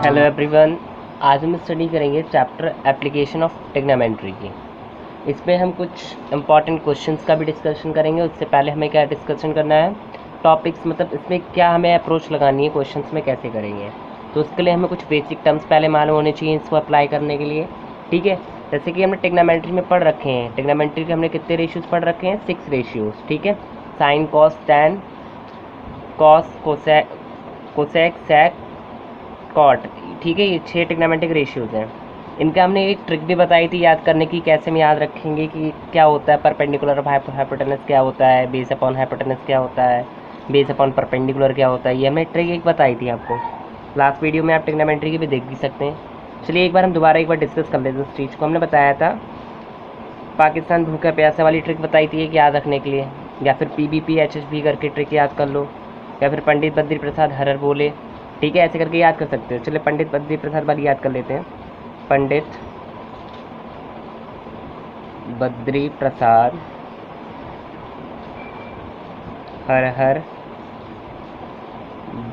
Hello everyone. आज हम study करेंगे चैप्टर एप्लीकेशन ऑफ ट्रिग्नोमेट्री की। इसमें हम कुछ इंपॉर्टेंट क्वेश्चंस का भी डिस्कशन करेंगे। उससे पहले हमें क्या डिस्कशन करना है, टॉपिक्स, मतलब इसमें क्या हमें अप्रोच लगानी है, क्वेश्चंस में कैसे करेंगे। तो उसके लिए हमें कुछ बेसिक टर्म्स पहले मालूम होने चाहिए इसको अप्लाई करने के लिए। ठीक है, जैसे कि हमने ट्रिग्नोमेट्री में पढ़ रखे हैं, ट्रिग्नोमेट्री के हमने कितने रेशियोज़ पढ़ रखे हैं, 6 रेशियोज़। ठीक है, sine, cos, tan, cos, cosec, sec, cot. ठीक है, ये 6 ट्रिग्नोमेट्रिक रेशियोज़ हैं। इनका हमने एक ट्रिक भी बताई थी याद करने की, कैसे हम याद रखेंगे कि क्या होता है परपेंडिकुलर ऑफ हाइपोटेनस क्या होता है, बेस अपॉन हाइपोटेनस क्या होता है, बेस अपॉन परपेंडिकुलर क्या होता है। ये हमने ट्रिक एक बताई थी आपको लास्ट वीडियो में, आप ट्रिग्नोमेट्री की भी देख भी सकते हैं। चलिए एक बार हम दोबारा एक बार डिस्कस कर लेते हैं उस चीज़ को। हमने बताया था पाकिस्तान भूखा प्यासा वाली ट्रिक बताई थी एक याद रखने के लिए, या फिर PBP HHB करके ट्रिक याद कर लो, या फिर पंडित बद्री प्रसाद हरर बोले। ठीक है, ऐसे करके याद कर सकते हो। चलिए पंडित बद्री प्रसाद वाली याद कर लेते हैं। पंडित बद्री प्रसाद हर हर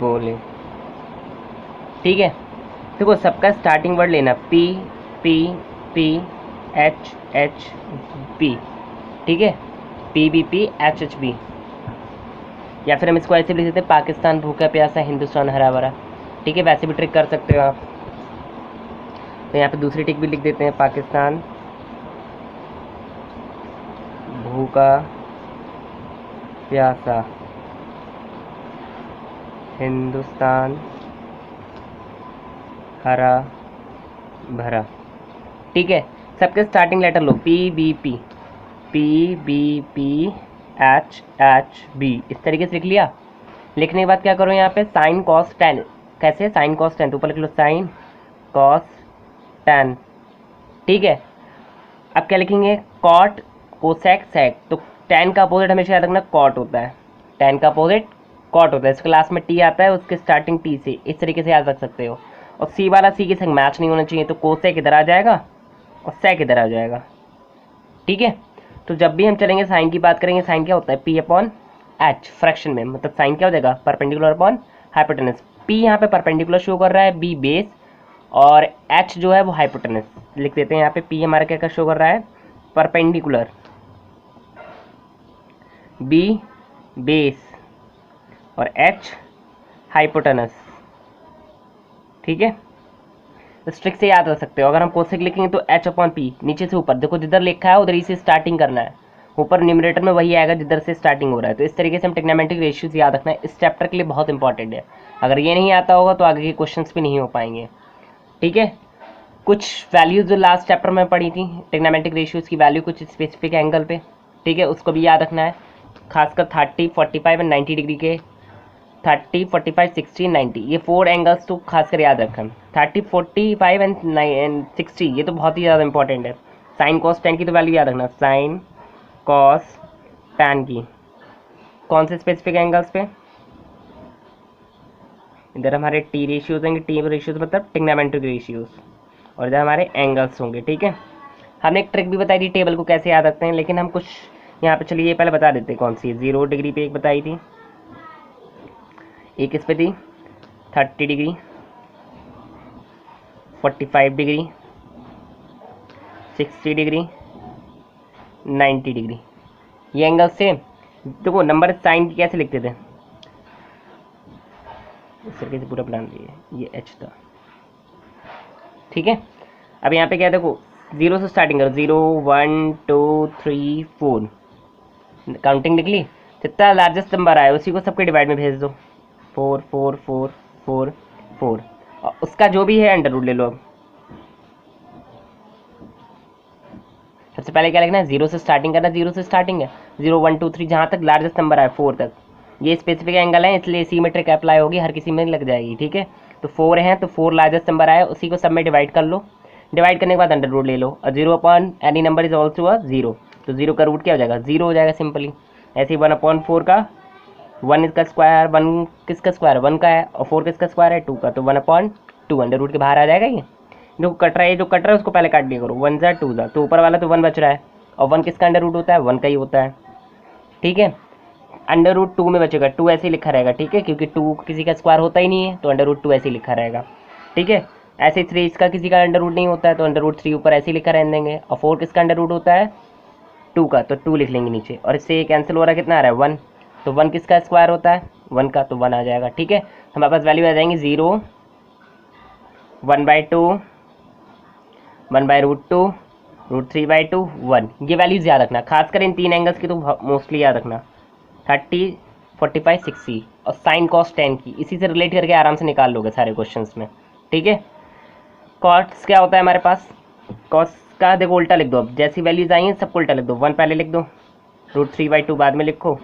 बोले। ठीक है, देखो सबका स्टार्टिंग वर्ड लेना PPP HHB। ठीक है, PBP HHB, या फिर हम इसको ऐसे भी लिख देते हैं पाकिस्तान भूखा प्यासा हिंदुस्तान हरा भरा। ठीक है, वैसे भी ट्रिक कर सकते हो आप। तो यहाँ पे दूसरी ट्रिक भी लिख देते हैं, पाकिस्तान भूखा प्यासा हिंदुस्तान हरा भरा। ठीक है, सबके स्टार्टिंग लेटर लो, PBP HHB, इस तरीके से लिख लिया। लिखने के बाद क्या करो, यहाँ पे साइन कॉस टैन। कैसे, साइन कॉस टैन, तो ऊपर लिख लो साइन कॉस टैन। ठीक है, अब क्या लिखेंगे, कॉट कोसेक सेक। तो टैन का अपोजिट हमेशा याद रखना कॉट होता है, टैन का अपोजिट कॉट होता है। इस क्लास में टी आता है, उसके स्टार्टिंग टी से, इस तरीके से याद रख सकते हो। और सी वाला सी के संग मैच नहीं होना चाहिए, तो कोसेक इधर आ जाएगा और सेक इधर आ जाएगा। ठीक है, तो जब भी हम चलेंगे साइन की बात करेंगे, साइन क्या होता है P अपॉन H फ्रैक्शन में, मतलब साइन क्या हो जाएगा परपेंडिकुलर अपॉन हाइपोटेनस। P यहाँ पे परपेंडिकुलर शो कर रहा है, B बेस, और H जो है वो हाइपोटेनस। लिख देते हैं यहाँ पे P हमारा क्या शो कर रहा है परपेंडिकुलर, B बेस और H हाइपोटेनस। ठीक है, इस ट्रिक से याद रख सकते हो। अगर हम कोसेक लिखेंगे तो H अपॉन P, नीचे से ऊपर, देखो जिधर लिखा है उधर ही से स्टार्टिंग करना है, ऊपर न्यूमरेटर में वही आएगा जिधर से स्टार्टिंग हो रहा है। तो इस तरीके से हम ट्रिग्नोमेट्रिक रेशियोज याद रखना है, इस चैप्टर के लिए बहुत इंपॉर्टेंट है। अगर ये नहीं आता होगा तो आगे के क्वेश्चंस भी नहीं हो पाएंगे। ठीक है, कुछ वैल्यूज जो लास्ट चैप्टर में पढ़ी थी ट्रिग्नोमेट्रिक रेशियोज की वैल्यू कुछ स्पेसिफिक एंगल पे, ठीक है, उसको भी याद रखना है, खासकर 30, 45 एंड 90 डिग्री के। 30, 45, 60, 90, ये 4 एंगल्स तो खासकर याद रखें। 30, 45 एंड 60 ये तो बहुत ही ज़्यादा इंपॉर्टेंट है। साइन कॉस टैन की तो वैल्यू याद रखना, साइन कॉस टैन की कौन से स्पेसिफिक एंगल्स पे, इधर हमारे टी रेशियोज होंगे, टी रेशियोज मतलब ट्रिग्नोमेट्रिक रेशियोज, और इधर हमारे एंगल्स होंगे। ठीक है, हमने एक ट्रिक भी बताई थी टेबल को कैसे याद रखते हैं, लेकिन हम कुछ यहाँ पे चलिए ये पहले बता देते हैं कौन सी है। 0 डिग्री पे एक बताई थी, एक इस पे थी 30 डिग्री, 45 डिग्री, 60 डिग्री, 90 डिग्री, ये एंगल से। देखो नंबर साइन की कैसे लिखते थे, इस तरीके से पूरा प्लान दिए, ये H था। ठीक है, अब यहाँ पे क्या है, देखो 0 से स्टार्टिंग करो, 0 1 2 3 4, काउंटिंग लिख ली, जितना लार्जेस्ट नंबर आए उसी को सबके डिवाइड में भेज दो, 4 4 4 4 4, और उसका जो भी है अंडर रूट ले लो। अब सबसे पहले क्या लिखना है, 0 से स्टार्टिंग करना, 0 से स्टार्टिंग है, 0 1 2 3 जहाँ तक लार्जेस्ट नंबर आए 4 तक, ये स्पेसिफिक एंगल है इसलिए सिमेट्रिक अप्लाई होगी, हर किसी में लग जाएगी। ठीक है, तो 4 हैं तो 4 लार्जेस्ट नंबर आए उसी को सब में डिवाइड कर लो, डिवाइड करने के बाद अंडर रूट ले लो, और 0 upon any number is also a 0, तो 0 का रूट क्या हो जाएगा 0 हो जाएगा सिंपली। ऐसे ही 1 अपॉन 4 का 1 इसका स्क्वायर, 1 किसका स्क्वायर 1 का है, और 4 किसका स्क्वायर है 2 का, तो 1 अपॉन 2 अंडर रूट के बाहर आ जाएगा। ये जो कट रहा है, जो कट रहा है उसको पहले काट दिया करो, 1 जा 2 जा, तो ऊपर वाला तो 1 बच रहा है, और 1 किसका अंडर रूट होता है 1 का ही होता है। ठीक है, अंडर रूट 2 में बचेगा 2 ऐसे ही लिखा रहेगा। ठीक है, क्योंकि 2 किसी का स्क्वायर होता ही नहीं है तो अंडर रूट 2 ऐसे ही लिखा रहेगा। ठीक है। ऐसे 3 इसका किसी का अंडर रूट नहीं होता है तो अंडर रूट 3 ऊपर ऐसे ही लिखा रहने देंगे, और 4 किसका अंडर रूट होता है 2 का, तो 2 लिख लेंगे नीचे, और इससे ये कैंसिल हो रहा है, कितना आ रहा है 1, तो 1 किसका स्क्वायर होता है 1 का, तो 1 आ जाएगा। ठीक है, हमारे पास वैल्यू आ जाएंगी 0, 1/2, 1/√2, √3/2, 1। ये वैल्यूज याद रखना, खासकर इन 3 एंगल्स की तो मोस्टली याद रखना, 30, 45, 60 और साइन कॉस 10 की, इसी से रिलेट करके आराम से निकाल लोगे सारे क्वेश्चंस में। ठीक है, कॉस क्या होता है हमारे पास, कॉस का देखो उल्टा लिख दो, अब जैसी वैल्यूज आई हैं सबको उल्टा लिख दो, 1 पहले लिख दो, √3/2 बाद में लिखो,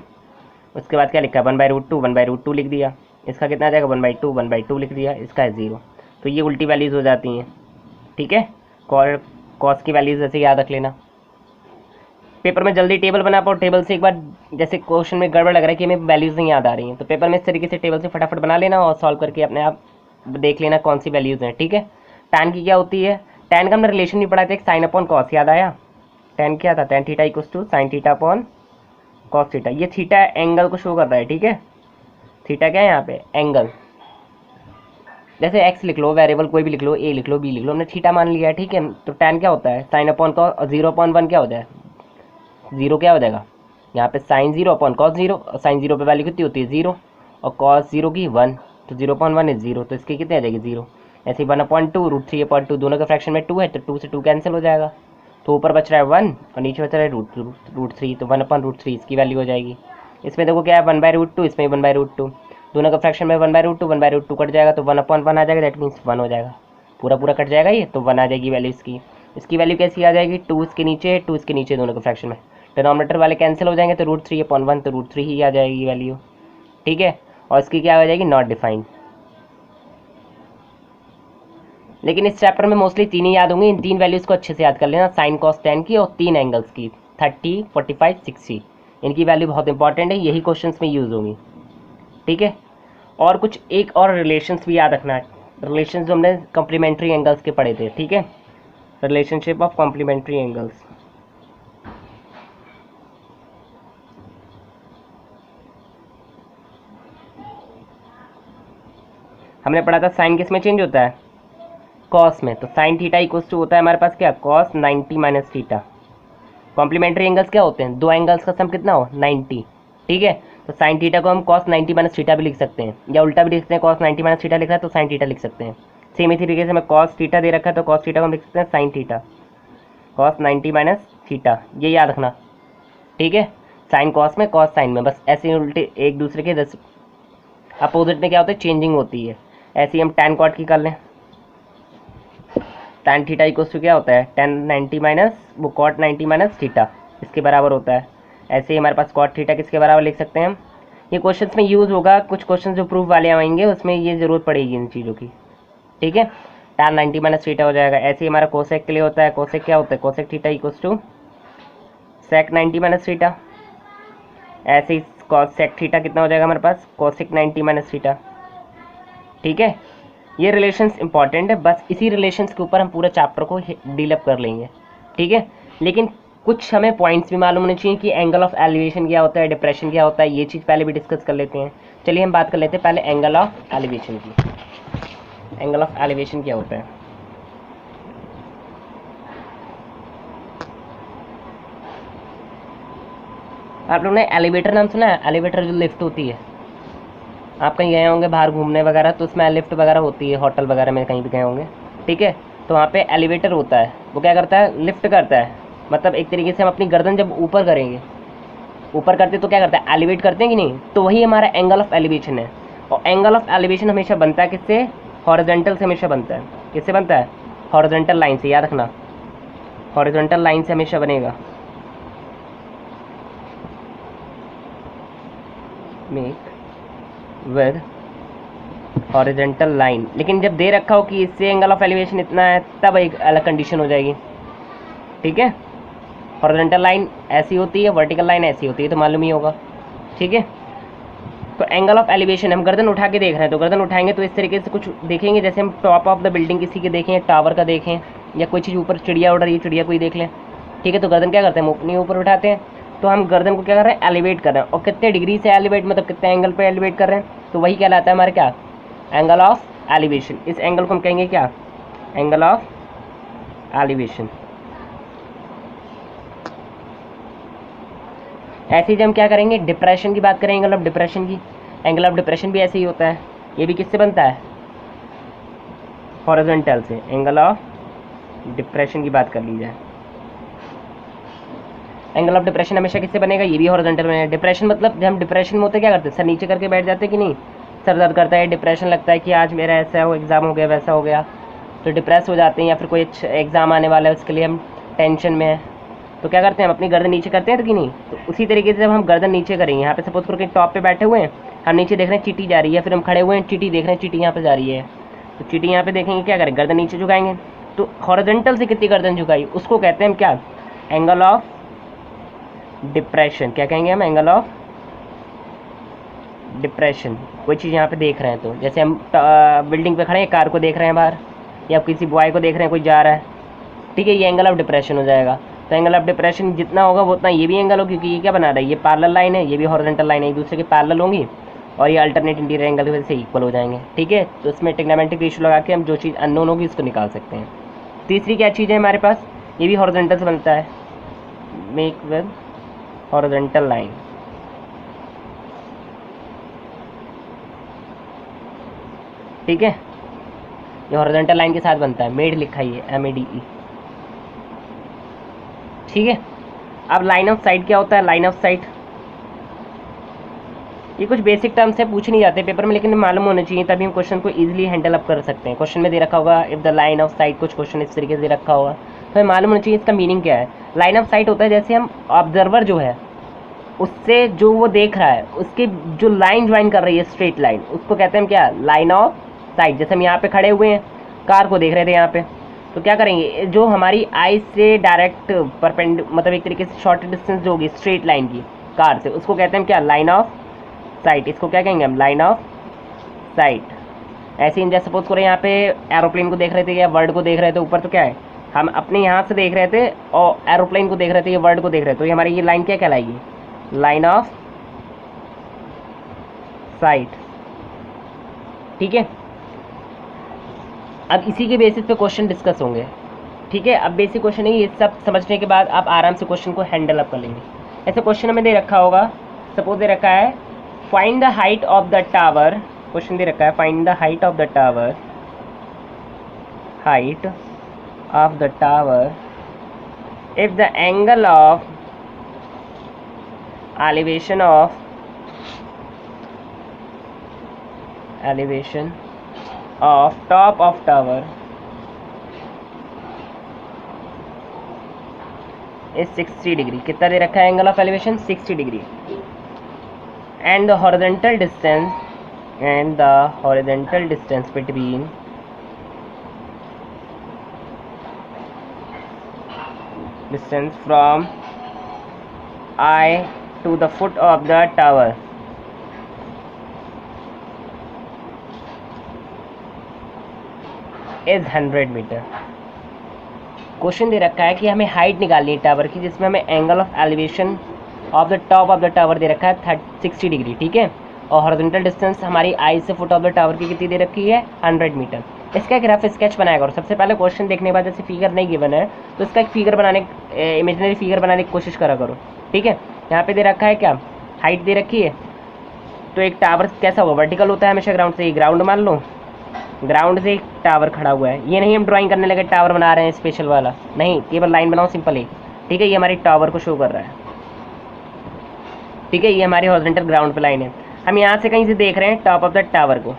उसके बाद क्या लिखा है 1/√2, 1/√2 लिख दिया, इसका कितना आ जाएगा 1/2, 1/2 लिख दिया, इसका है 0, तो ये उल्टी वैल्यूज़ हो जाती हैं। ठीक है, कॉस की वैल्यूज़ ऐसे याद रख लेना, पेपर में जल्दी टेबल बना पाओ, टेबल से एक बार जैसे क्वेश्चन में गड़बड़ लग रहा है कि हमें वैल्यूज़ नहीं याद आ रही हैं, तो पेपर में इस तरीके से टेबल से फटाफट बना लेना और सॉल्व करके अपने आप देख लेना कौन सी वैल्यूज़ हैं। ठीक है, टैन की क्या होती है, टैन का हमने रिलेशन भी पढ़ा था, एक साइन अपॉन कॉस, याद आया, टैन क्या था, tan theta equals to sine theta upon cos theta, ये थीटा एंगल को शो कर रहा है। ठीक है, थीटा क्या है यहाँ पे एंगल, जैसे एक्स लिख लो, वेरिएबल कोई भी लिख लो, ए लिख लो, बी लिख लो, हमने थीटा मान लिया है। ठीक है, तो टैन क्या होता है साइन अपॉन कॉस, और 0/1 क्या होता है 0, क्या हो जाएगा यहाँ पे साइन 0 अपॉन कॉस 0, और साइन 0 पे वैल्यू कितनी होती है 0, और कॉस 0 की 1, तो 0/1 इज 0, तो इसकी कितनी आ जाएगी 0। ऐसे 1/2, √3/2 दोनों के फ्रैक्शन में 2 है, तो 2 से 2 कैंसिल हो जाएगा, तो ऊपर बच रहा है 1 और नीचे बच रहा है √3, तो 1/√3 इसकी वैल्यू हो जाएगी। इसमें देखो क्या है 1/√2, इसमें 1/√2, दोनों का फ्रैक्शन में 1/√2, 1/√2 कट जाएगा तो 1/1 आ जाएगा, दैट मीन्स 1 हो जाएगा, पूरा पूरा कट जाएगा ये, तो 1 आ जाएगी वैल्यू इसकी। इसकी वैल्यू कैसी आ जाएगी 2 इसके नीचे, 2 इसके नीचे, दोनों के फ्रैक्शन में डिनोमिनेटर वाले कैंसिल हो जाएंगे, तो √3/1, तो √3 ही आ जाएगी वैल्यू। ठीक है, और इसकी क्या हो जाएगी नॉट डिफाइंड। लेकिन इस चैप्टर में मोस्टली 3 ही याद होंगे, इन 3 वैल्यूज़ को अच्छे से याद कर लेना, साइन कॉस 10 की और 3 एंगल्स की 30, 45, 60, इनकी वैल्यू बहुत इंपॉर्टेंट है, यही क्वेश्चंस में यूज़ होंगी। ठीक है, और कुछ एक और रिलेशंस भी याद रखना है, रिलेशंस जो हमने कॉम्प्लीमेंट्री एंगल्स के पढ़े थे। ठीक है, रिलेशनशिप ऑफ कॉम्प्लीमेंट्री एंगल्स, हमने पढ़ा था साइन किस में चेंज होता है कॉस में, तो साइन थीटा इक्वल्स टू होता है हमारे पास क्या cos 90 minus theta. Complementary angles क्या होते हैं, दो एंगल्स का सम कितना हो 90। ठीक है, तो साइन थीटा को हम कॉस 90 माइनस थीटा भी लिख सकते हैं, या उल्टा भी लिख सकते हैं, कॉस 90 माइनस थीटा लिखा है तो साइन थीटा लिख सकते हैं। सेम इसी तरीके से हमें कॉस थीटा दे रखा है तो कॉस थीटा को हम लिख सकते हैं sine theta, cos 90 minus theta, ये याद रखना। ठीक है, साइन कॉस में कॉस साइन में, बस ऐसे उल्टे एक दूसरे के अपोजिट में क्या होता है चेंजिंग होती है। ऐसे ही हम टैन कॉट की कर लें, टैन थीटा इक्वल्स टू क्या होता है टैन 90 माइनस वो कॉट 90 माइनस थीटा, इसके बराबर होता है। ऐसे ही हमारे पास कॉट थीटा किसके बराबर लिख सकते हैं हम, ये क्वेश्चंस में यूज़ होगा, कुछ क्वेश्चन जो प्रूफ वाले आएंगे उसमें ये ज़रूरत पड़ेगी इन चीज़ों की। ठीक है, टैन 90 माइनस थीटा हो जाएगा। ऐसे ही हमारा कोसेक के लिए होता है, कोसेक क्या होता है cosec theta equals to sec 90 minus theta. ऐसे ही कॉसेक थीटा कितना हो जाएगा हमारे पास कोसेक 90 माइनस थीटा। ठीक है, ये रिलेशंस इंपॉर्टेंट है, बस इसी रिलेशंस के ऊपर हम पूरा चैप्टर को डीलअप कर लेंगे। ठीक है, लेकिन कुछ हमें पॉइंट्स भी मालूम होने चाहिए कि एंगल ऑफ एलिवेशन क्या होता है, डिप्रेशन क्या होता है, ये चीज़ पहले भी डिस्कस कर लेते हैं। चलिए हम बात कर लेते हैं पहले एंगल ऑफ एलिवेशन की। एंगल ऑफ एलिवेशन क्या होता है, आप लोगों ने एलिवेटर नाम सुना है, एलिवेटर जो लिफ्ट होती है, आप कहीं गए होंगे बाहर घूमने वगैरह तो उसमें लिफ्ट वगैरह होती है, होटल वगैरह में कहीं भी गए होंगे। ठीक है, तो वहाँ पे एलिवेटर होता है, वो क्या करता है लिफ्ट करता है, मतलब एक तरीके से हम अपनी गर्दन जब ऊपर करेंगे, ऊपर करते तो क्या करता है एलिवेट करते हैं कि नहीं, तो वही हमारा एंगल ऑफ एलिवेशन है। और एंगल ऑफ एलिवेशन हमेशा बनता है किससे, हॉरिजॉन्टल से हमेशा बनता है। किससे बनता है, हॉरिजॉन्टल लाइन से, याद रखना हॉरिजॉन्टल लाइन से हमेशा बनेगा। मेक विद हॉरिजॉन्टल लाइन, लेकिन जब दे रखा हो कि इससे एंगल ऑफ एलिवेशन इतना है तब एक अलग कंडीशन हो जाएगी। ठीक है, हॉरिजॉन्टल लाइन ऐसी होती है, वर्टिकल लाइन ऐसी होती है, तो मालूम ही होगा। ठीक है, तो एंगल ऑफ एलिवेशन हम गर्दन उठा के देख रहे हैं, तो गर्दन उठाएंगे तो इस तरीके से कुछ देखेंगे, जैसे हम टॉप ऑफ द बिल्डिंग किसी के देखें, टावर का देखें, या कोई चीज़ ऊपर चिड़िया उड़ रही है चिड़िया कोई देख लें। ठीक है, तो गर्दन क्या करते हैं हम अपनी ऊपर उठाते हैं, तो हम गर्दन को क्या कर रहे हैं एलिवेट कर रहे हैं, और कितने डिग्री से एलिवेट मतलब कितने एंगल पे एलिवेट कर रहे हैं, तो वही कहलाता है हमारा क्या एंगल ऑफ एलिवेशन, इस एंगल को हम कहेंगे क्या, एंगल ऑफ एलिवेशन। ऐसे ही हम क्या करेंगे, डिप्रेशन की बात करें, एंगल ऑफ डिप्रेशन की। एंगल ऑफ डिप्रेशन भी ऐसे ही होता है, ये भी किससे बनता है, हॉरिजॉन्टल से। एंगल ऑफ डिप्रेशन की बात कर ली जाए, एंगल ऑफ डिप्रेशन हमेशा किससे बनेगा, ये भी हॉरिजॉन्टल बनेगा। डिप्रेशन मतलब जब हम डिप्रेशन में होते क्या करते हैं, सर नीचे करके बैठ जाते हैं कि नहीं, सर दर्द करता है, डिप्रेशन लगता है कि आज मेरा ऐसा हो एग्ज़ाम हो गया वैसा हो गया, तो डिप्रेस हो जाते हैं, या फिर कोई एग्ज़ाम आने वाला है उसके लिए हम टेंशन में हैं, तो क्या करते हैं हम अपनी गर्दन नीचे करते हैं कि नहीं। तो उसी तरीके से जब हम गर्दन नीचे करेंगे, यहाँ पे सपोज करके टॉप पे बैठे हुए हैं, हम नीचे देख रहे हैं चीटी जा रही है, फिर हम खड़े हुए हैं चीटी देख रहे हैं, चीटी यहाँ पे जा रही है, तो चीटी यहाँ पे देखेंगे, क्या करें, गर्दन नीचे झुकाएंगे, तो हॉरिजॉन्टल से कितनी गर्दन झुकाई, उसको कहते हैं हम क्या, एंगल ऑफ डिप्रेशन। क्या कहेंगे हम, एंगल ऑफ डिप्रेशन। कोई चीज़ यहाँ पे देख रहे हैं, तो जैसे हम बिल्डिंग पे खड़े हैं, कार को देख रहे हैं बाहर, या किसी बॉय को देख रहे हैं कोई जा रहा है, ठीक है, ये एंगल ऑफ डिप्रेशन हो जाएगा। तो एंगल ऑफ डिप्रेशन जितना होगा वो उतना ये भी एंगल हो, क्योंकि ये क्या बना रहा है, ये पैरेलल लाइन है, ये भी हॉरिजॉन्टल लाइन है, एक दूसरे के पैरेलल होंगी और ये अल्टरनेट इंटीरियर एंगल की वजह से इक्वल हो जाएंगे, ठीक है। तो इसमें ट्रिग्नोमेट्रिक रेशियो लगा के हम जो चीज़ अननोन होगी उसको निकाल सकते हैं। तीसरी क्या चीज़ है हमारे पास, ये भी हॉरिजॉन्टल से बनता है, मेक विद हॉरिजॉन्टल लाइन। ठीक है, ये हॉरिजॉन्टल लाइन के साथ बनता है, मेड लिखा ही है, MEDE, ठीक है। अब लाइन ऑफ साइट क्या होता है, लाइन ऑफ साइट, ये कुछ बेसिक टर्म्स है, पूछ नहीं जाते पेपर में, लेकिन मालूम होना चाहिए, तभी हम क्वेश्चन को इजीली हैंडल अप कर सकते हैं। क्वेश्चन में दे रखा होगा if the line of site, कुछ क्वेश्चन इस तरीके से दे रखा होगा, तो हमें मालूम होना चाहिए इसका मीनिंग क्या है। लाइन ऑफ साइट होता है जैसे हम ऑब्जर्वर जो है उससे जो वो देख रहा है उसके जो लाइन ज्वाइन कर रही है स्ट्रेट लाइन, उसको कहते हैं हम क्या, लाइन ऑफ साइट। जैसे हम यहाँ पे खड़े हुए हैं, कार को देख रहे थे यहाँ पे, तो क्या करेंगे, जो हमारी आई से डायरेक्ट मतलब एक तरीके से शॉर्ट डिस्टेंस जो होगी स्ट्रेट लाइन की कार से, उसको कहते हैं क्या, लाइन ऑफ साइट। इसको क्या कहेंगे हम, लाइन ऑफ साइट। ऐसे ही जैसे सपोज करें यहाँ पे एरोप्लेन को देख रहे थे या वर्ड को देख रहे थे ऊपर, तो क्या है, हम अपने यहाँ से देख रहे थे और एरोप्लेन को देख रहे थे, ये वर्ड को देख रहे थे, तो ये हमारी ये लाइन क्या कहलाएगी, लाइन ऑफ साइट, ठीक है। अब इसी के बेसिस पे क्वेश्चन डिस्कस होंगे, ठीक है। अब बेसिक क्वेश्चन है, ये सब समझने के बाद आप आराम से क्वेश्चन को हैंडल अप कर लेंगे। ऐसे क्वेश्चन हमें दे रखा होगा, सपोज दे रखा है find the height of the tower, question दे रखा है find the height of the tower, height of the tower if the angle of elevation of top of tower is 60 degree. कितना दे रखा है angle of elevation, 60 degree. and the horizontal distance between distance from eye to the foot of the tower is 100 metre. Question दे रखा है कि हमें height निकालनी है टावर की, जिसमें हमें angle of elevation of the top of the tower दे रखा है 60 डिग्री, ठीक है। और हॉरिजॉन्टल डिस्टेंस हमारी आई से फुट ऑफ द टावर की कितनी दे रखी है, 100 मीटर। इसका एक रफ स्केच बनाएगा, और सबसे पहले क्वेश्चन देखने के बाद जैसे फिगर नहीं गिवन है तो इसका एक फिगर बनाने, इमेजिनरी फिगर बनाने की कोशिश करा करो, ठीक है। यहाँ पे दे रखा है क्या, हाइट दे रखी है, तो एक टावर कैसा होगा, वर्टिकल होता है हमेशा ग्राउंड से, ग्राउंड मान लो, ग्राउंड से एक टावर खड़ा हुआ है। ये नहीं हम ड्राइंग करने लगे टावर बना रहे हैं स्पेशल वाला, नहीं, केवल लाइन बनाओ सिंपल एक, ठीक है। ये हमारी टावर को शो कर रहा है, ठीक है। ये हमारी हॉरिजॉन्टल ग्राउंड पे लाइन है। हम यहाँ से कहीं से देख रहे हैं टॉप ऑफ द टावर को,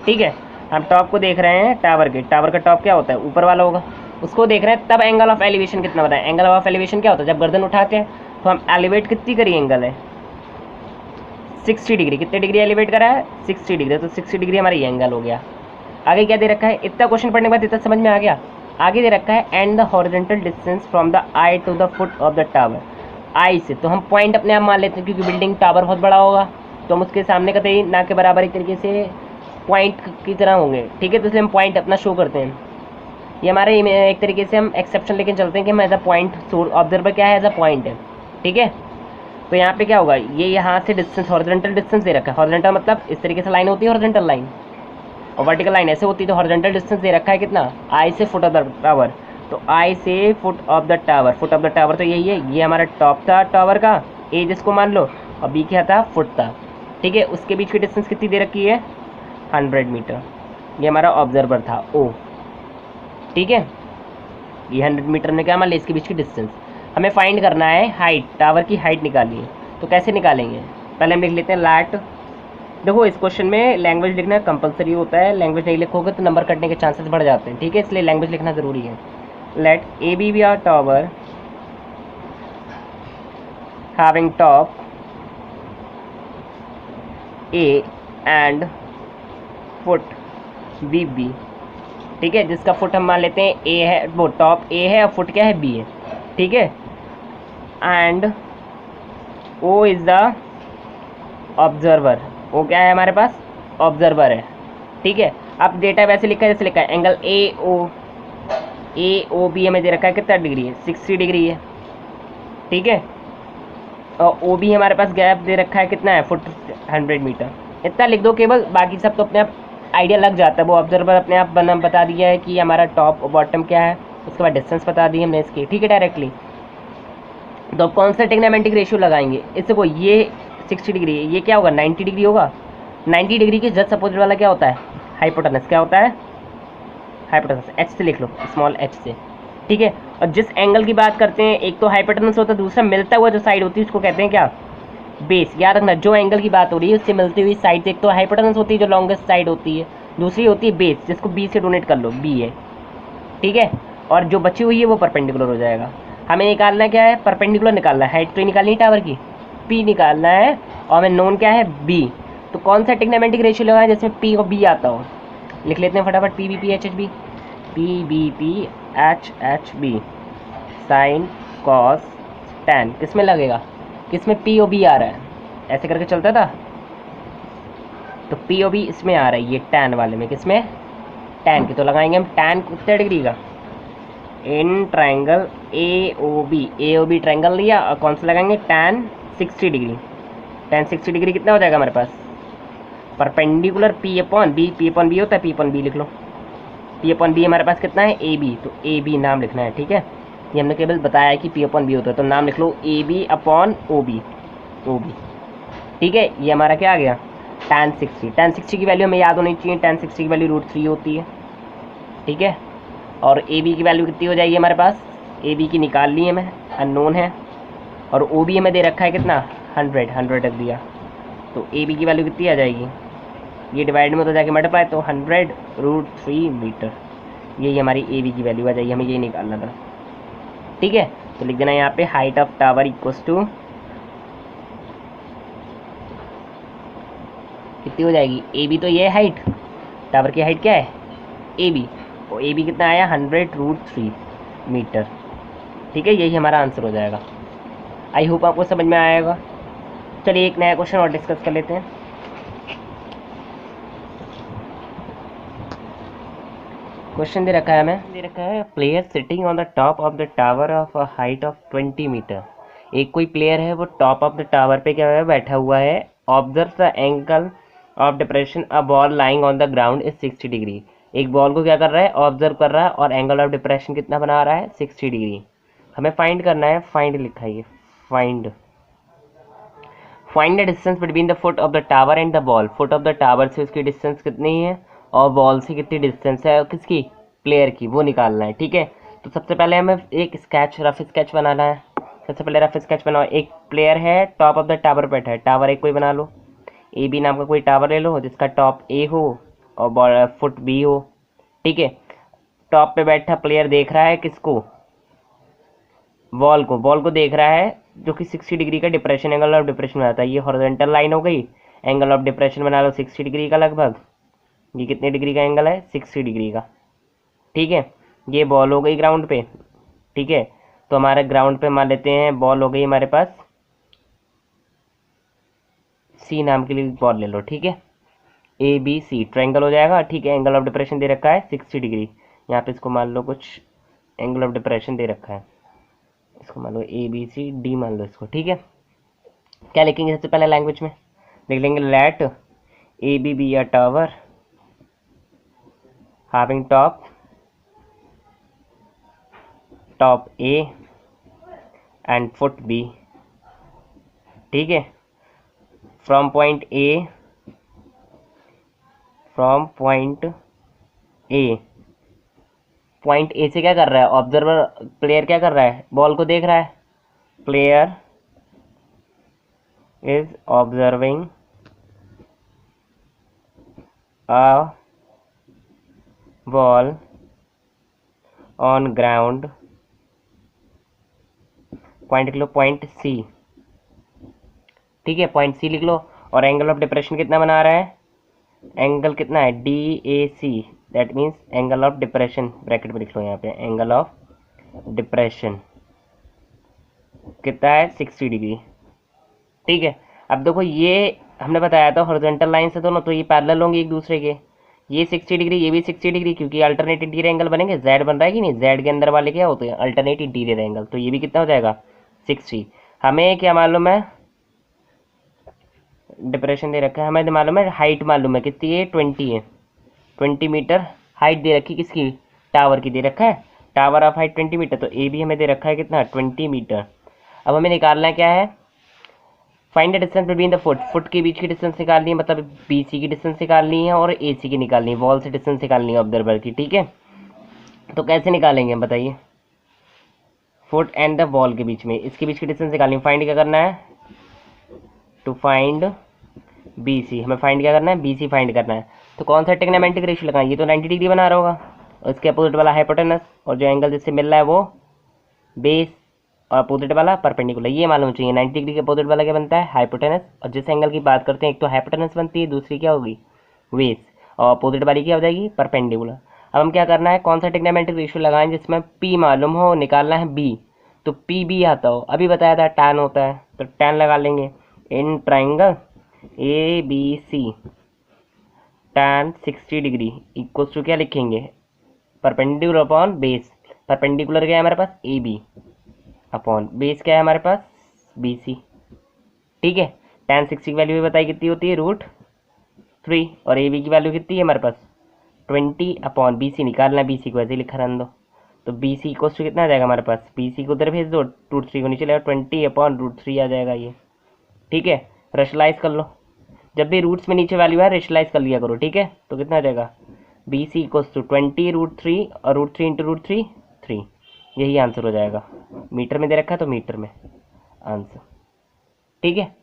ठीक है। हम टॉप को देख रहे हैं टावर के, टावर का टॉप क्या होता है, ऊपर वाला होगा, उसको देख रहे हैं। तब एंगल ऑफ एलिवेशन कितना बताएं, एंगल ऑफ एलिवेशन क्या होता है, जब गर्दन उठाते हैं तो हम एलिवेट कितनी करी एंगल है, 60 डिग्री। कितने डिग्री एलिवेट करा है, 60 डिग्री, तो 60 डिग्री हमारा ये एंगल हो गया। आगे क्या दे रखा है, इतना क्वेश्चन पढ़ने के बाद इतना समझ में आ गया। आगे दे रखा है and the horizontal distance from the eye to the foot of the tower. Eye से तो हम पॉइंट अपने आप मान लेते हैं, क्योंकि बिल्डिंग टावर बहुत बड़ा होगा तो हम उसके सामने का ना के बराबर एक तरीके से पॉइंट की तरह होंगे, ठीक है। तो इसलिए हम पॉइंट अपना शो करते हैं। ये हमारे एक तरीके से हम एक्सेप्शन लेके चलते हैं कि हम एज अ पॉइंट, ऑब्जर्वर क्या है, एज अ पॉइंट है, ठीक है। तो यहाँ पे क्या होगा, ये यहाँ से डिस्टेंस, हॉरिजॉन्टल डिस्टेंस दे रखा है। हॉरिजॉन्टल मतलब इस तरीके से लाइन होती है हॉरिजॉन्टल लाइन, और वर्टिकल लाइन ऐसे होती है, तो हॉरिजॉन्टल डिस्टेंस दे रखा है कितना, आई से फुट ऑफ द टावर, तो आई से foot of the tower, foot of the tower तो यही है, ये हमारा टॉप था टावर का, ए जिसको मान लो, और बी क्या था, फुट था, ठीक है। उसके बीच की डिस्टेंस कितनी दे रखी है, 100 मीटर, ये हमारा ऑब्जर्वर था ओ, ठीक है। ये 100 मीटर में क्या मान लिया, इसके बीच की डिस्टेंस। हमें फाइंड करना है हाइट, टावर की हाइट निकालनी है, तो कैसे निकालेंगे, पहले हम लिख लेते हैं लैट। देखो इस क्वेश्चन में लैंग्वेज लिखना कंपलसरी होता है, लैंग्वेज नहीं लिखोगे तो नंबर कटने के चांसेस बढ़ जाते हैं, ठीक है, इसलिए लैंग्वेज लिखना ज़रूरी है। Let A B R tower having top A and foot B B, ठीक है, जिसका फुट हम मान लेते हैं ए है, वो टॉप ए है और फुट क्या है, बी है, ठीक है। And O is the observer, वो क्या है हमारे पास, ऑब्जर्वर है, ठीक है। अब डेटा वैसे लिखा है जैसे लिखा है, एंगल ए ओ बी हमें दे रखा है कितना डिग्री है, 60 डिग्री है, ठीक है। और ओ बी हमारे पास गैप दे रखा है कितना है, फुट 100 मीटर, इतना लिख दो केवल, बाकी सब तो अपने आप आइडिया लग जाता है, वो ऑब्जर्वर अपने आप बता दिया है कि हमारा टॉप और बॉटम क्या है, उसके बाद डिस्टेंस बता दी हमने इसकी, ठीक है, डायरेक्टली। तो अब कौन सा ट्रिग्नोमेट्रिक रेशियो लगाएंगे, इससे को ये 60 डिग्री है, ये क्या होगा, 90 डिग्री होगा, 90 डिग्री के जस्ट अपोजिट वाला क्या होता है, हाइपोटेनस, क्या होता है, हाइपोटेनस, एच से लिख लो, स्मॉल एच से, ठीक है। और जिस एंगल की बात करते हैं, एक तो हाइपोटेनस होता है, दूसरा मिलता हुआ जो साइड होती है उसको कहते हैं क्या, बेस। याद रखना, जो एंगल की बात हो रही है उससे मिलती हुई साइड, एक तो हाइपोटेनस होती है जो लॉन्गेस्ट साइड होती है, दूसरी होती है बेस, जिसको बी से डोनेट कर लो, बी है, ठीक है। और जो बची हुई है वो परपेंडिकुलर हो जाएगा। हमें निकालना क्या है, परपेंडिकुलर निकालना है, हाइट तो निकालनी है टावर की, पी निकालना है, और हमें नोन क्या है, बी। तो कौन सा ट्रिग्नोमेट्रिक रेशियो लगाएं जिसमें पी और बी आता हो, लिख लेते हैं फटाफट, P B P H H B, P B P H B, sine cos tan, किस में लगेगा, किस में पी ओ बी आ रहा है, ऐसे करके चलता था, तो पी ओ बी इसमें आ रहा है, ये टैन वाले में, किस में, टैन की, तो लगाएंगे हम टैन कितने डिग्री का, in triangle A O B triangle लिया, और कौन सा लगाएंगे, टैन 60 डिग्री, टैन 60 डिग्री कितना हो जाएगा हमारे पास, परपेंडिकुलर पी अपॉन बी होता है, पी अपॉन बी लिख लो, पी अपॉन बी हमारे पास कितना है, ए बी, तो ए बी नाम लिखना है, ठीक है। ये हमने केवल बताया है कि पी अपॉन बी होता है, तो नाम लिख लो A B upon O B, ठीक है। ये हमारा क्या आ गया, टैन 60 की वैल्यू हमें याद होनी चाहिए, टैन 60 की वैल्यू √3 होती है, ठीक है। और ए बी की वैल्यू कितनी हो जाएगी हमारे पास, ए बी की निकाल ली हमें, अननोन है, और ओ बी हमें दे रखा है कितना, 100 रख दिया, तो ए बी की वैल्यू कितनी आ जाएगी, ये डिवाइड में तो जाके मल्टीप्लाई, तो 100√3 मीटर, यही हमारी ए बी की वैल्यू आ जाएगी, हमें यही निकालना था, ठीक है। तो लिख देना यहाँ पे height of tower equals to कितनी हो जाएगी, ए बी तो ये हाइट, टावर की हाइट क्या है, ए बी, और ए बी कितना आया, 100√3 मीटर, ठीक है, यही हमारा आंसर हो जाएगा। आई होप आपको समझ में आएगा। चलिए एक नया क्वेश्चन और डिस्कस कर लेते हैं। क्वेश्चन दे रखा है हमें, player sitting on the top of the tower of a height of 20 metre. एक कोई प्लेयर है वो टॉप ऑफ द टावर पे क्या है, बैठा हुआ है, observe the angle of depression a ball lying on the ground is 60 degree. एक बॉल को क्या कर रहा है, ऑब्जर्व कर रहा है, और एंगल ऑफ डिप्रेशन कितना बना रहा है, 60 डिग्री। हमें फाइंड करना है, फाइंड लिखा है ये, find the distance between the foot of the tower and the ball. Foot of the tower से उसकी डिस्टेंस कितनी है, और बॉल से कितनी डिस्टेंस है, किसकी, प्लेयर की, वो निकालना है, ठीक है। तो सबसे पहले हमें एक रफ स्केच बनाना है। सबसे पहले रफ स्केच बनाओ, एक प्लेयर है टॉप ऑफ द टावर पर बैठा है, टावर एक कोई बना लो, ए बी नाम का कोई टावर ले लो जिसका टॉप ए हो और फुट बी हो, ठीक है। टॉप पे बैठा प्लेयर देख रहा है किसको, बॉल को देख रहा है, जो कि 60 डिग्री का डिप्रेशन, एंगल ऑफ डिप्रेशन बनाता है। ये हॉरिजॉन्टल लाइन हो गई, एंगल ऑफ डिप्रेशन बना लो 60 डिग्री का लगभग, ये कितने डिग्री का एंगल है, 60 डिग्री का, ठीक है। ये बॉल हो गई ग्राउंड पे, ठीक है। तो हमारे ग्राउंड पे मान लेते हैं बॉल हो गई हमारे पास, सी नाम के लिए बॉल ले लो, ठीक है, ए बी सी ट्रायंगल हो जाएगा, ठीक है। एंगल ऑफ डिप्रेशन दे रखा है 60 डिग्री, यहाँ पे इसको मान लो कुछ एंगल ऑफ डिप्रेशन दे रखा है, इसको मान लो ए बी सी डी मान लो इसको, ठीक है। क्या लिखेंगे सबसे पहले लैंग्वेज में, लिख लेंगे let A B B a tower having top A and foot B, ठीक है, from point A point A से क्या कर रहा है ऑब्जर्वर, प्लेयर क्या कर रहा है, बॉल को देख रहा है, player is observing a ball on ground, point लिख लो पॉइंट सी, ठीक है, पॉइंट सी लिख लो। और एंगल ऑफ डिप्रेशन कितना बना रहा है, एंगल कितना है DAC, that means angle of depression, bracket में लिख लो यहाँ पे, एंगल ऑफ डिप्रेशन कितना है 60 डिग्री, ठीक है। अब देखो ये हमने बताया था हॉरिजॉन्टल लाइन से दोनों, तो ये पैरेलल होंगे एक दूसरे के, ये 60 डिग्री ये भी 60 डिग्री, क्योंकि अल्टरनेट इंटीरियर एंगल बनेंगे, जेड बन रहा है कि नहीं, जेड के अंदर वाले क्या होते हैं अल्टरनेट इंटीरियर एंगल, तो ये भी कितना हो जाएगा 60। हमें क्या मालूम है, डिप्रेशन दे रखा है, हमें मालूम है हाइट मालूम है कितनी है 20 है, 20 मीटर हाइट दे रखी, किसकी, टावर की दे रखा है, टावर ऑफ हाइट 20 मीटर, तो ए भी हमें दे रखा है कितना 20 मीटर। अब हमें निकालना क्या है, find the distance between the foot के बीच की डिस्टेंस निकालनी है, मतलब BC की डिस्टेंस निकालनी है और AC की निकालनी है, वॉल से डिस्टेंस निकालनी है ऑब्जर्वर की, ठीक है। तो कैसे निकालेंगे बताइए, फुट एंड द वॉल के बीच में, इसके बीच की डिस्टेंस निकालनी है, फाइंड क्या करना है, टू फाइंड BC, हमें फाइंड क्या करना है BC फाइंड करना है। तो कौन सा ट्रिग्नोमेट्रिक रेशियो लगाएं, ये तो 90 डिग्री बना रहा होगा, और इसके अपोजिट वाला हाइपोटेनस, और जो एंगल जिससे मिल रहा है वो बेस, और अपोजिट वाला परपेंडिकुलर, ये मालूम चाहिए 90 डिग्री के अपोजिट वाला क्या बनता है हाइपोटेनस, और जिस एंगल की बात करते हैं एक तो हाइपोटेनस बनती है, दूसरी क्या होगी बेस, और अपोजिट वाली क्या हो जाएगी परपेंडिकुलर। अब हम क्या करना है, कौन सा ट्रिग्नोमेट्रिक रेशियो लगाएं जिसमें P मालूम हो, निकालना है B, तो PB आता हो, अभी बताया था tan होता है, तो tan लगा लेंगे in triangle ABC, tan 60 degree equals to क्या लिखेंगे, परपेंडिकुलर अपॉन बेस, परपेंडिकुलर क्या है हमारे पास AB अपॉन बेस क्या है हमारे पास BC, ठीक है। tan 60 की वैल्यू भी बताई कितनी होती है √3, और AB की वैल्यू कितनी है हमारे पास 20 अपॉन BC निकालना, BC को ऐसे ही लिखा रहने दो, तो BC इक्वल्स टू कितना आ जाएगा हमारे पास, BC को उधर भेज दो, √3 को नीचे ले 20 अपॉन √3 आ जाएगा ये, ठीक है। रेशनलाइज कर लो, जब भी रूट्स में नीचे वैल्यू है रेशनलाइज कर लिया करो, ठीक है। तो कितना आ जाएगा BC इक्वल्स टू 20 √3 और √3 इंटू √3 3, यही आंसर हो जाएगा, मीटर में दे रखा है तो मीटर में आंसर, ठीक है।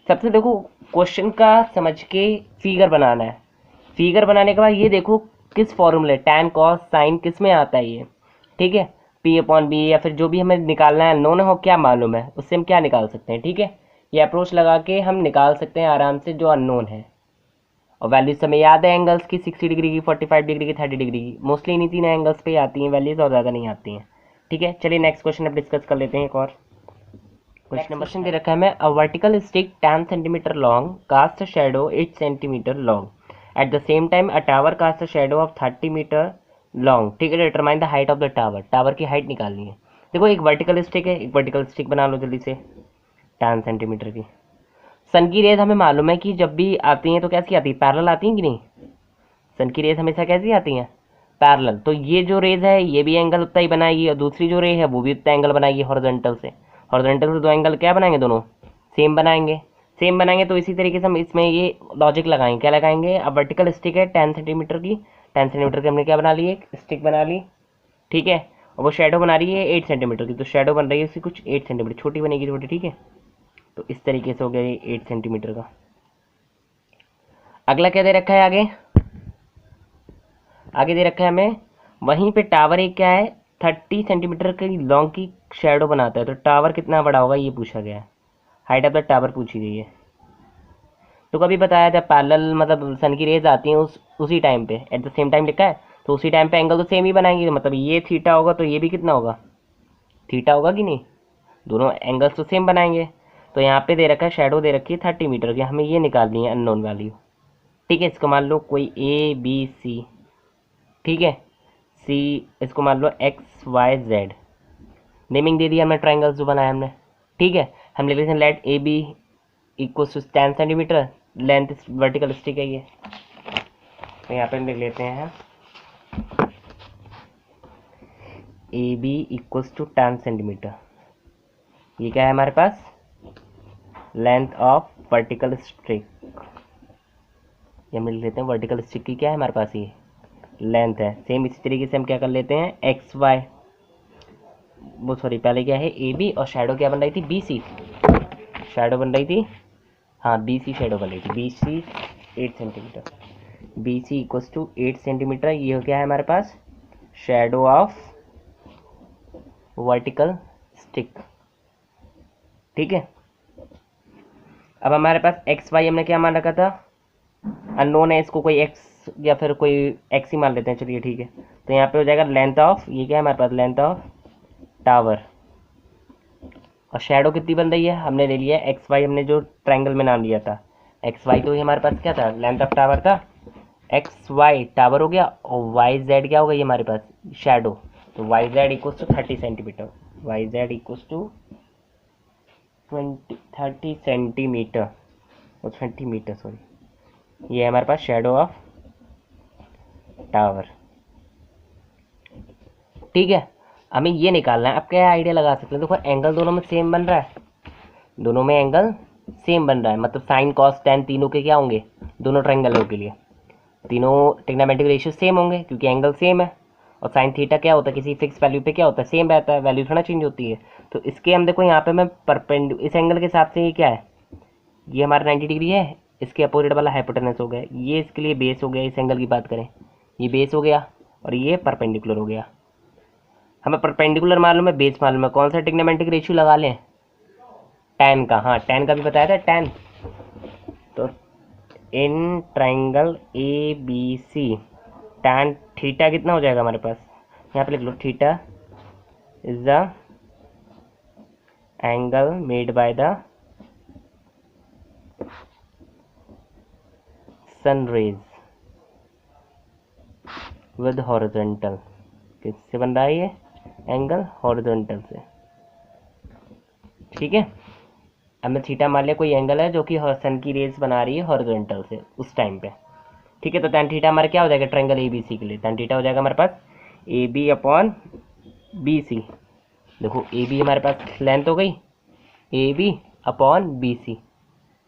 सबसे देखो क्वेश्चन का समझ के फिगर बनाना है, फिगर बनाने के बाद ये देखो किस फॉर्मूले tan cos sin किस में आता है ये, ठीक है, P/B, या फिर जो भी हमें निकालना है नोन हो क्या मालूम है उससे हम क्या निकाल सकते हैं, ठीक है। ये अप्रोच लगा के हम निकाल सकते हैं आराम से जो अननोन है, और वैल्यूज हमें याद है एंगल्स की 60 डिग्री की, 45 डिग्री की, 30 डिग्री की, मोस्टली इन्हीं तीन एंगल्स पे आती हैं वैल्यूज, और ज़्यादा नहीं आती हैं, ठीक है। चलिए नेक्स्ट क्वेश्चन अब डिस्कस कर लेते हैं एक और क्वेश्चन दे रखा है हमें, a vertical stick 10 centimetre long cast a shadow 8 centimetre long, at the same time a tower cast a shadow of 30 metre long, ठीक है। Determine the height of the tower, tower की हाइट निकालनी है। देखो एक वर्टिकल स्टिक है, एक vertical stick बना लो जल्दी से 10 सेंटीमीटर की। सन की रेज हमें मालूम है कि जब भी आती हैं तो कैसी आती है, पैरेलल आती हैं कि नहीं, सन की रेज हमेशा कैसी आती हैं पैरेलल, तो ये जो रेज है ये भी एंगल उतना ही बनाएगी, और दूसरी जो रे है वो भी उतना एंगल बनाएगी हॉरिजॉन्टल से, हॉरिजॉन्टल से दो एंगल क्या बनाएंगे दोनों सेम बनाएंगे, सेम बनाएंगे। तो इसी तरीके से हम इसमें ये लॉजिक लगाएंगे, क्या लगाएंगे, अब वर्टिकल स्टिक है 10 सेंटीमीटर की, 10 सेंटीमीटर की हमने क्या बना ली, एक स्टिक बना ली, ठीक है, और वो शेडो बना रही है 8 सेंटीमीटर की, तो शेडो बन रही है उसकी कुछ 8 सेंटीमीटर छोटी बनेगी छोटी, ठीक है। तो इस तरीके से हो गया ये 8 सेंटीमीटर का। अगला क्या दे रखा है, आगे दे रखा है हमें, वहीं पे टावर एक क्या है 30 सेंटीमीटर की लॉन्ग की शेडो बनाता है, तो टावर कितना बड़ा होगा ये पूछा गया है, हाइट ऑफ द टावर पूछी गई है। तो कभी बताया था पैरेलल मतलब सन की रेज आती हैं उसी टाइम पे, एट द सेम टाइम लिखा है, तो उसी टाइम पे एंगल तो सेम ही बनाएंगे, मतलब ये थीटा होगा तो ये भी कितना होगा थीटा होगा कि नहीं, दोनों एंगल्स तो सेम बनाएंगे। तो यहाँ पे दे रखा है शेडो दे रखी है 30 मीटर की, हमें ये निकालनी है अननोन वैल्यू, ठीक है। इसको मान लो कोई ABC, ठीक है, C इसको मान लो XYZ, नेमिंग दे दिया हमने ट्राइंगल्स जो बनाया हमने, ठीक है। हम लिख लेते हैं let AB equals to 10 centimetre, length vertical stick है ये, तो यहाँ पे लिख लेते हैं A B equals to 10 centimetre. ये क्या है हमारे पास, लेंथ ऑफ वर्टिकल स्ट्रिक। ये हम लिख लेते हैं वर्टिकल स्ट्रिक की क्या है हमारे पास, ये लेंथ है। सेम इसी तरीके से हम क्या कर लेते हैं, एक्स वाई, वो सॉरी पहले क्या है ए बी और शेडो क्या बन रही थी, बी सी, शेडो बन रही थी, हाँ बी सी शेडो बन रही थी, B C 8 centimetre, B C equals to 8 centimetre. ये क्या है हमारे पास, शेडो ऑफ वर्टिकल स्टिक। ठीक है, अब हमारे पास एक्स वाई हमने क्या मान रखा था, अननोन है, इसको कोई एक्स या फिर कोई एक्स ही मान लेते हैं, चलिए ठीक है। तो यहाँ पे हो जाएगा लेंथ ऑफ, ये क्या है हमारे पास, लेंथ ऑफ टावर। और शेडो कितनी बन रही है, हमने ले लिया एक्स वाई, हमने जो ट्रायंगल में नाम लिया था एक्स वाई, तो ये हमारे पास क्या था, लेंथ ऑफ टावर था, एक्स वाई टावर हो गया, और वाई जेड क्या होगा, ये हमारे पास शेडो। तो Y Z equals to 30 centimetre, Y Z equals to 30 centimetre और 20 मीटर सॉरी, ये है हमारे पास शेडो ऑफ टावर। ठीक है, हमें ये निकालना है। अब क्या आइडिया लगा सकते हैं, देखो एंगल दोनों में सेम बन रहा है, दोनों में एंगल सेम बन रहा है, मतलब साइन कॉस टेन तीनों के क्या होंगे, दोनों ट्रायंगलों के लिए तीनों ट्रिग्नोमेट्रिक रेशियो सेम होंगे क्योंकि एंगल सेम है। और साइन थीटा क्या होता है, किसी फिक्स वैल्यू पे क्या होता है, सेम रहता है, वैल्यू थोड़ा चेंज होती है। तो इसके हम देखो यहाँ पे मैं इस एंगल के हिसाब से ये क्या है, ये हमारा 90 डिग्री है, इसके अपोजिट वाला हाइपोटेनस हो गया, ये इसके लिए बेस हो गया, इस एंगल की बात करें ये बेस हो गया और ये परपेंडिकुलर हो गया। हमें परपेंडिकुलर मालूम है, बेस मालूम है, कौन सा ट्रिग्नोमेट्रिक रेशियो लगा लें, tan का, हाँ tan का भी बताया था tan। तो in triangle A B C tan theta कितना हो जाएगा हमारे पास, यहाँ पे लिख लो, theta is the angle made by the sun rays with horizontal. किससे बन रहा है ये एंगल, हॉरिजॉन्टल से। ठीक है, अब मैं थीटा मान लिया कोई एंगल है जो कि सन की रेज बना रही है हॉरिजॉन्टल से उस टाइम पे। ठीक है, तो tan थीटा हमारा क्या हो जाएगा ट्रायंगल ए बी सी के लिए, tan थीटा हो जाएगा हमारे पास A B upon B C. देखो ए बी हमारे पास लेंथ हो गई, A B upon B C,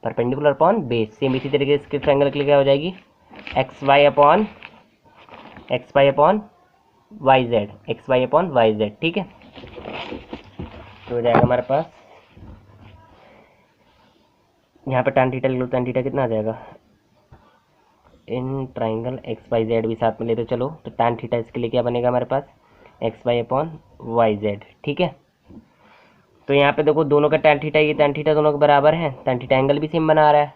perpendicular upon base. Same इसी तरीके से इसके ट्रायंगल के लिए क्या हो जाएगी, X Y upon Y Z, X Y upon Y Z. ठीक है, तो हो जाएगा हमारे पास यहाँ पे tan थीटा ले लो, tan थीटा कितना आ जाएगा, in triangle X Y Z भी साथ में लेते चलो, तो tan थीटा इसके लिए क्या बनेगा हमारे पास, X Y upon Y Z. ठीक है, तो यहाँ पे देखो दोनों का tan थीटा, ये tan थीटा दोनों के बराबर है, tan थीटा एंगल भी सेम बना रहा है।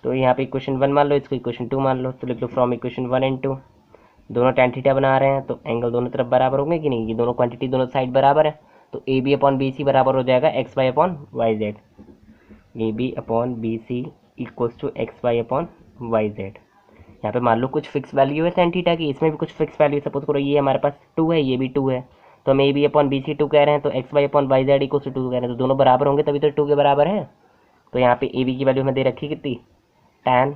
तो यहाँ पे इक्वेशन 1 मान लो, इसको इक्वेशन 2 मान लो, तो लिख लो फ्रॉम इक्वेशन 1 एंड 2, दोनों tan थीटा बना रहे हैं तो एंगल दोनों तरफ बराबर होंगे कि नहीं, ये दोनों क्वांटिटी दोनों साइड बराबर है, तो A B upon B C बराबर हो जाएगा X Y upon Y Z, A B upon B C equals to X Y upon Y Z. यहाँ पे मान लो कुछ फिक्स वैल्यू है tan थीटा की, इसमें भी कुछ फिक्स वैल्यू, सपोज करो ये हमारे पास 2 है, ये भी 2 है, तो हम A B upon B C 2 कह रहे हैं, तो X Y upon Y Z equals to 2 कह रहे हैं, तो दोनों बराबर होंगे तभी तो 2 के बराबर है। तो यहाँ पे ए बी की वैल्यू हमें दे रखी कितनी, tan,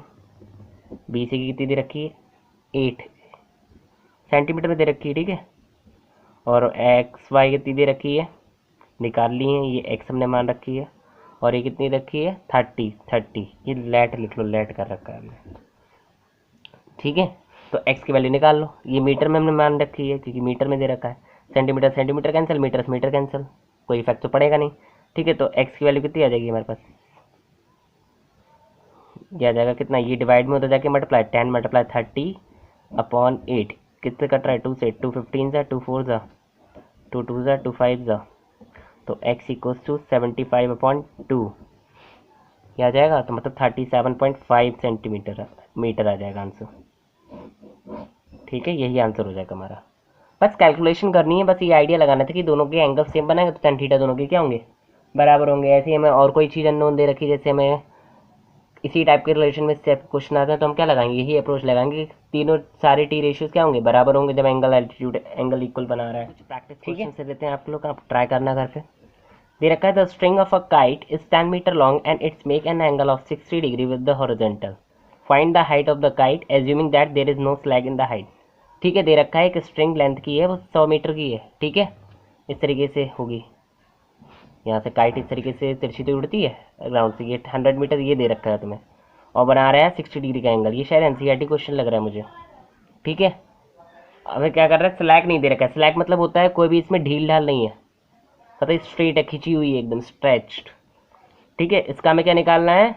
बी सी की कितनी दे रखी है 8 सेंटीमीटर में दे रखी है। ठीक है, और एक्स वाई कितनी दे रखी है, निकाल ली है, ये एक्स हमने मान रखी है, और ये कितनी रखी है 30, ये लेट लिख लो, लेट कर रखा है हमने। ठीक है, तो x की वैल्यू निकाल लो, ये मीटर में हमने मान रखी है क्योंकि मीटर में दे रखा है, सेंटीमीटर सेंटीमीटर कैंसिल, मीटर से मीटर कैंसिल, कोई इफेक्ट तो पड़ेगा नहीं। ठीक है, तो x की वैल्यू कितनी आ जाएगी हमारे पास, ये आ जाएगा कितना, ये डिवाइड में होता जाके मल्टीप्लाई, 10 मल्टीप्लाई 30 अपॉन 8, कितने कट रहा है 2 से, 2 15 जा, 2 4 जा, 2 2 जा, 2 5 जा, तो x इक्वल्स टू 75 अपॉन 2, ये आ जाएगा, तो मतलब 37.5 सेंटीमीटर मीटर आ जाएगा आंसर। ठीक है, यही आंसर हो जाएगा हमारा। बस कैलकुलेशन करनी है, बस ये आइडिया लगाना था कि दोनों के एंगल सेम बनाएंगे तो tan थीटा दोनों के क्या होंगे, बराबर होंगे। ऐसे ही हमें और कोई चीज़ अननोन दे रखी, जैसे हमें इसी टाइप के रिलेशन में स्टेप क्वेश्चन आते हैं, तो हम क्या लगाएंगे, यही अप्रोच लगाएंगे कि तीनों सारे टी रेशियोज क्या होंगे, बराबर होंगे जब एंगल एल्टीट्यूड एंगल इक्वल बना रहा है। प्रैक्टिस क्वेश्चन से देते हैं आप लोग, आप ट्राई करना घर पे। दे रखा है the string of a kite is 10 metre long and it's make an angle of 60 degree with the horizontal, find the height of the kite assuming that there is no slack in the height. ठीक है, दे रखा है एक string length की है वो 100 metre की है, ठीक है, इस तरीके से होगी, यहाँ से काइट इस तरीके से तिरछी तो उड़ती है ग्राउंड से, ये 100 मीटर ये दे रखा है तुम्हें, और बना रहा है 60 डिग्री का एंगल। ये शायद एनसीईआरटी क्वेश्चन लग रहा है मुझे, ठीक है। हमें क्या कर रहा है, स्लैक नहीं दे रखा है, स्लैक मतलब होता है कोई भी इसमें ढील ढाल नहीं है, पता स्ट्रेट है, खिंची हुई है एकदम स्ट्रेच्ड, ठीक है। इसका हमें क्या निकालना है,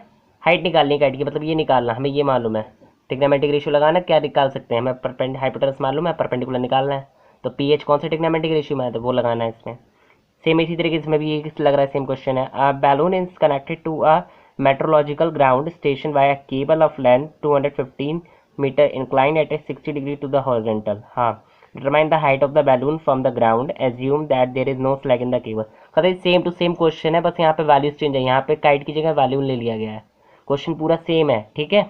हाइट निकालनी है काइट की, मतलब ये निकालना हमें, ये मालूम है टिग्नोमेट्रिक रेशियो लगाना, क्या निकाल सकते हैं हमें, हाइपोटेनस मालूम है, परपेंडिकुलर निकालना है, तो पी एच कौन से टिग्नोमेट्रिक रेशियो में है तो वो लगाना है इसमें। सेम इसी तरीके से इसमें भी ये लग रहा है, सेम क्वेश्चन है। A balloon is connected to a meteorological ground station by a cable of length 215 metre incline at a 60 degree to the horizontal. हाँ, determine the height of the balloon from the ground, assume that there is no slack in the cable. कहते same to same question है, बस यहाँ पे values change है, यहाँ पे kite की जगह वैल्यून ले लिया गया है, क्वेश्चन पूरा सेम है, ठीक है।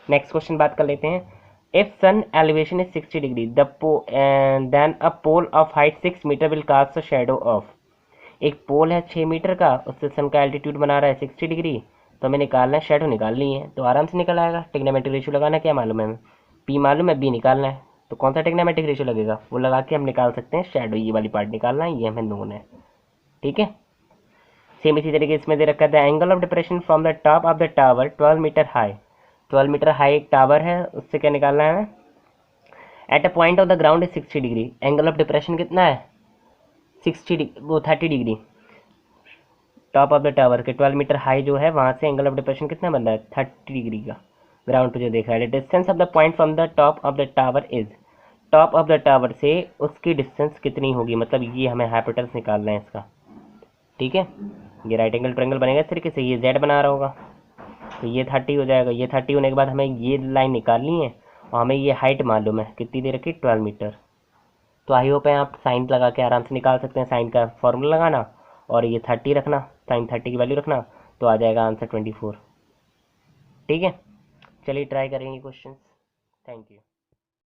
नेक्स्ट क्वेश्चन बात कर लेते हैं। If sun elevation is 60 degree then a pole of height 6 metre will cast a shadow of. एक पोल है 6 मीटर का, उससे सन का एल्टीट्यूड बना रहा है 60 डिग्री, तो हमें निकालना है, शेडो निकालनी है, तो आराम से निकल आएगा। टिग्नोमेट्रिक रेशियो लगाना क्या मालूम है हमें, पी मालूम है, बी निकालना है, तो कौन सा टिग्नोमेट्रिक रेशियो लगेगा वो लगा के हम निकाल सकते हैं शेडो, ये वाली पार्ट निकालना है, ये हमें नोन है, ठीक है। सेम इसी तरीके इसमें दे रखा है the angle of depression from the top of the tower 12 metre high, 12 metre high एक टावर है, उससे क्या निकालना है हमें, at a point of the ground is 60 degree, angle of depression कितना है 60 डिग्री, वो 30 degree, top of the tower के 12 मीटर हाई जो है वहाँ से एंगल ऑफ डिप्रेशन कितना बन रहा है 30 डिग्री का, ग्राउंड पे जो देख रहा है। Distance of the point from the top of the tower is, top of the tower से उसकी डिस्टेंस कितनी होगी, मतलब ये हमें हाइपोटेनस निकालना है इसका, ठीक है। ये राइट एंगल ट्रायंगल बनेगा इस तरीके से, ये जेड बना रहा होगा, तो ये 30 हो जाएगा, ये 30 होने के बाद हमें ये लाइन निकालनी है, और हमें ये हाइट मालूम है कितनी दे रखी 12 मीटर। तो आई होप है आप साइन लगा के आराम से निकाल सकते हैं, साइन का फॉर्मूला लगाना और ये 30 रखना, साइन 30 की वैल्यू रखना, तो आ जाएगा आंसर 24, ठीक है। चलिए ट्राई करेंगे क्वेश्चन, थैंक यू।